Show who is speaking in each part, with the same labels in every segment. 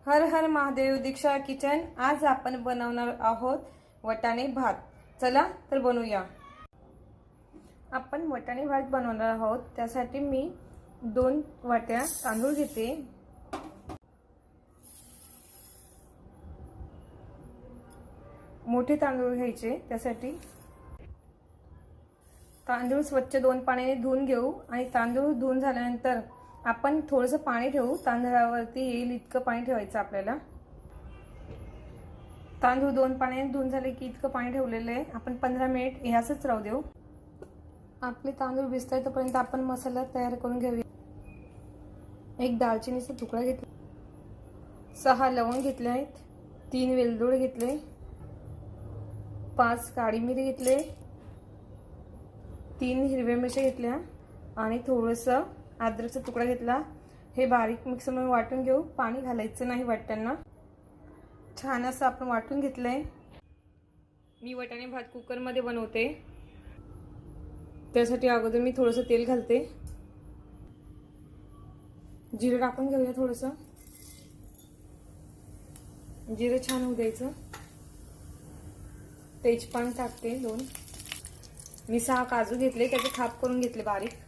Speaker 1: हर हर महादेव दीक्षा kitchen. आज आपण बनवणार आहोत वटाणे भात। चला तर बनवूया। आपण वटाणे भात बनवणार आहोत, त्यासाठी मी 2 वाट्या तांदूळ घेते। मोठे तांदूळ घ्यायचे। त्यासाठी तांदूळ स्वच्छ 2 पाण्याने धुवून घेऊ आणि तांदूळ धुवून झाल्यानंतर आपण थोडंसं पाणी ठेवू। तांदळावरती येईल इतकं पाणी ठेवायचं आपल्याला। तांदूळ 2 पाण्याने धुवून झाले की इतकं पाणी ठेवलेलं आहे। आपण 15 मिनिट हे असंच राहू देऊ। आपले तांदूळ भिजताय तोपर्यंत आपण मसाला तयार करून घेऊया। एक दालचिनीचा तुकडा घेतला, 6 लवंग घेतले आहेत, 3 वेलदोडे घेतले, 5 काळी मिरी घेतले, 3 हिरव्या मिरच्या घेतल्या आणि थोडंसं अद्रकचा तुकडा घेतला। हे बारीक मिक्सरमध्ये वाटून घेऊ। पाणी घालायचं नाही वाटताना। छान असं आपण वाटून घेतलंय। मी वटाणे भात कुकरमध्ये बनवते, त्यासाठी अगोदर मी थोडंसं तेल घालते। जिरं टाकून घेऊया थोडंसं। जिरं छान होऊ द्यायचं। तेजपान टाकते 2। मी 6 काजू घेतले, त्याचे खाप करून घेतले बारीक।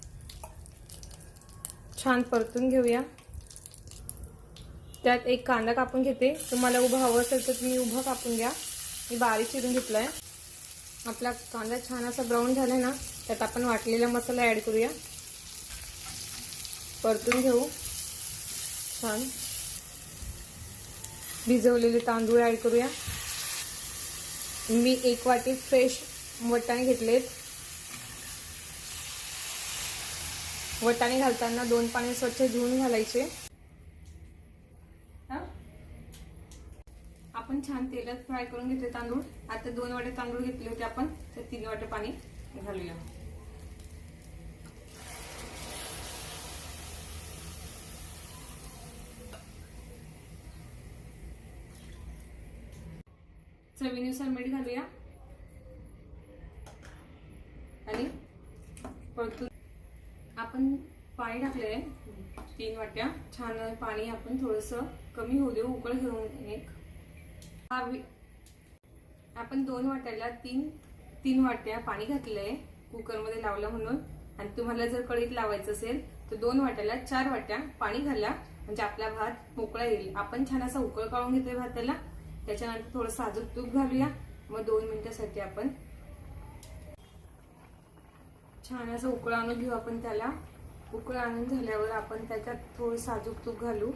Speaker 1: छान परतून घेऊया। त्यात एक कांदा कापून घेते। तुम्हाला उभा हवं असेल तर तुम्ही उभा कापून घ्या। मी बारीक चिरून घेतलाय। आपला कांदा छान असा ब्राऊन झालाय ना, त्यात आपण वाटलेला मसाला ऍड करूया। परतून घेऊ छान। भिजवलेले तांदूळ ऍड करूया। मी 1 वाटी फ्रेश वटाणे घेतलेत। वटाणे घालताना 2 पाणी स्वच्छ धुवून घालायचे। आपण छान तेलात फ्राय करून घेतले तांदूळ। आता 2 वाटे तांदूळ घेतले होते आपण, तर 3 वाटे पाणी घालूया। चवीनुसार मीठ घालूया आणि परतून आपण पाणी टाकले 3 वाट्या। छान पाणी आपण थोडंसं कमी होऊ देऊ, उकळ घेऊन एक। आपण 2 वाट्याला 3 वाट्या पाणी घातलंय कुकरमध्ये लावलं म्हणून। आणि तुम्हाला जर कढईत लावायचं असेल तर 2 वाट्याला 4 वाट्या पाणी घाला, म्हणजे आपला भात मोकळा येईल। आपण छान असा उकळ काढून घेतोय भाताला। त्याच्यानंतर थोडं साजूक तूप घालूया। मग 2 मिनिटासाठी आपण छान असं उकळ आणून घेऊ। आपण त्याला उकळ आणून झाल्यावर आपण त्याच्यात थोडं साजूक तूप घालू।